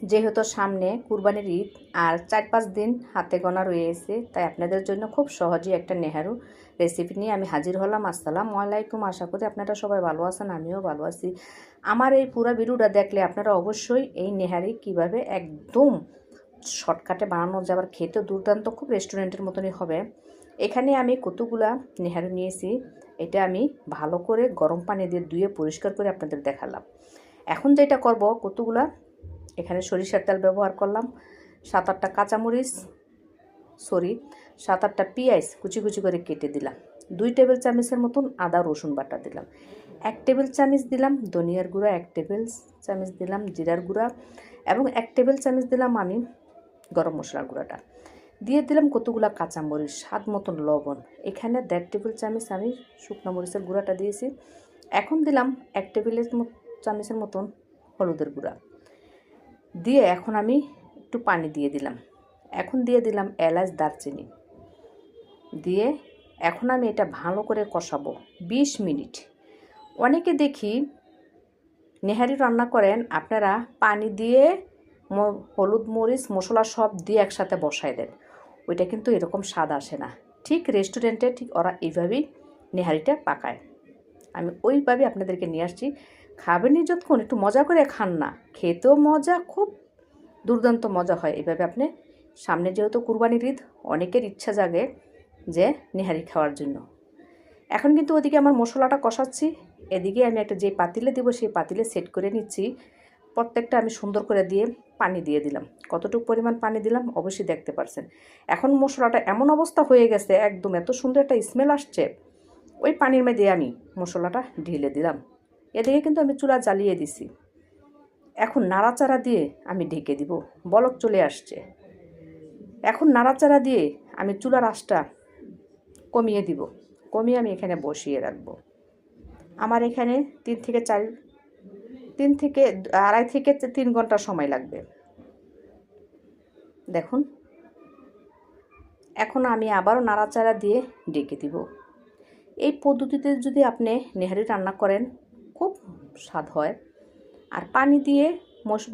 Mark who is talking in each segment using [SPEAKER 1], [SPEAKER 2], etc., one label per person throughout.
[SPEAKER 1] যেহেতু সামনে কুরবানির ঈদ আর 4-5 দিন হাতে গোনা রয়েছে, তাই আপনাদের জন্য খুব সহজেই একটা নেহারু রেসিপি নিয়ে আমি হাজির হলাম। আসসালামু আলাইকুম। আশা করি আপনারা সবাই ভালো আছেন, আমিও ভালো আছি। আমার এই পুরো ভিডিওটা দেখলে আপনারা অবশ্যই এই নেহারি কিভাবে একদম শর্টকাটে বানানো যাবার খেতে দুর্দান্ত, খুব রেস্টুরেন্টের মতনই হবে। এখানে আমি কতগুলা নেহারি নিয়েছি, এটা আমি ভালো করে গরম পানি দিয়ে ধুয়ে পরিষ্কার করে আপনাদের দেখালাম। এখন যেটা করব, কতগুলা এখানে সরিষার তেল ব্যবহার করলাম, 7-8টা কাঁচামরিচ, 7-8টা পেঁয়াজ কুচি কুচি করে কেটে দিলাম, 2 টেবিল চামচের মতন আদা রসুন বাটা দিলাম, 1 টেবিল চামচ দিলাম ধনিয়ার গুঁড়া, 1 টেবিল চামচ দিলাম জিরার গুঁড়া এবং 1 টেবিল চামচ দিলাম আমি গরম মশলার গুঁড়াটা দিয়ে দিলাম। কতগুলা কাঁচামরিচ, স্বাদ মতন লবণ, এখানে 1.5 টেবিল চামচ আমি শুকনো মরিচের গুঁড়াটা দিয়েছি। এখন দিলাম 1 টেবিল চামচের মতন হলুদের গুঁড়া দিয়ে এখন আমি একটু পানি দিয়ে দিলাম। এখন দিয়ে দিলাম এলাচ, দারচিনি দিয়ে এখন আমি এটা ভালো করে কষাবো 20 মিনিট। অনেকে দেখি নেহারি রান্না করেন আপনারা পানি দিয়ে হলুদ মরিচ মশলা সব দিয়ে একসাথে বসায় দেন, ওইটা কিন্তু এরকম স্বাদ আসে না। ঠিক রেস্টুরেন্টে ঠিক ওরা এইভাবেই নেহারিটা পাকায়, আমি ওইভাবে আপনাদেরকে নিয়ে আসছি। খাবেনই যতক্ষণ একটু মজা করে খান না, খেতেও মজা, খুব দুর্দান্ত মজা হয় এভাবে। আপনি সামনে যেহেতু কুরবানির ঈদ, অনেকের ইচ্ছা জাগে যে নেহারি খাওয়ার জন্য। এখন কিন্তু ওদিকে আমার মশলাটা কষাচ্ছি, এদিকে আমি একটা যে পাতিলে দেবো সেই পাতিলে সেট করে নিচ্ছি। প্রত্যেকটা আমি সুন্দর করে দিয়ে পানি দিয়ে দিলাম। কতটুকু পরিমাণ পানি দিলাম অবশ্যই দেখতে পারছেন। এখন মশলাটা এমন অবস্থা হয়ে গেছে, একদম এত সুন্দর একটা স্মেল আসছে। ওই পানির মধ্যে আমি মশলাটা ঢেলে দিলাম। এদিকে কিন্তু আমি চুলা জ্বালিয়ে দিছি। এখন নাড়াচাড়া দিয়ে আমি ঢেকে দিব, বলক চলে আসছে। এখন নাড়াচাড়া দিয়ে আমি চুলার আঁচটা কমিয়ে দিব, কমিয়ে আমি এখানে বসিয়ে রাখবো। আমার এখানে 3 থেকে 2.5 থেকে 3 ঘন্টা সময় লাগবে। দেখুন এখন আমি আবারও নাড়াচাড়া দিয়ে ঢেকে দিব। এই পদ্ধতিতে যদি আপনি নেহারি রান্না করেন খুব স্বাদ হয়। আর পানি দিয়ে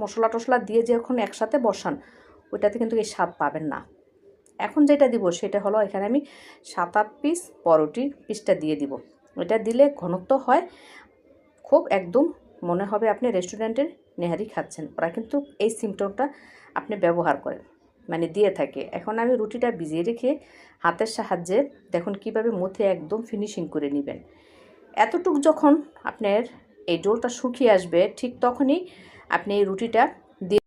[SPEAKER 1] মশলা টশলা দিয়ে যখন একসাথে বসান, ওইটাতে কিন্তু এই স্বাদ পাবেন না। এখন যেটা দিব সেটা হলো, এখানে আমি 7-8 পিস পরোটির পিসটা দিয়ে দিব। ওইটা দিলে ঘনত্ব হয় খুব, একদম মনে হবে আপনি রেস্টুরেন্টের নেহারি খাচ্ছেন। ওরা কিন্তু এই সিমটমটা আপনি ব্যবহার করেন, মানে দিয়ে থাকে। এখন আমি রুটিটা ভিজিয়ে রেখে হাতের সাহায্যে দেখুন কীভাবে মধ্যে একদম ফিনিশিং করে নেবেন। এতটুক যখন আপনার এই ডোটা শুকিয়ে আসবে, ঠিক তখনই আপনি এই রুটিটা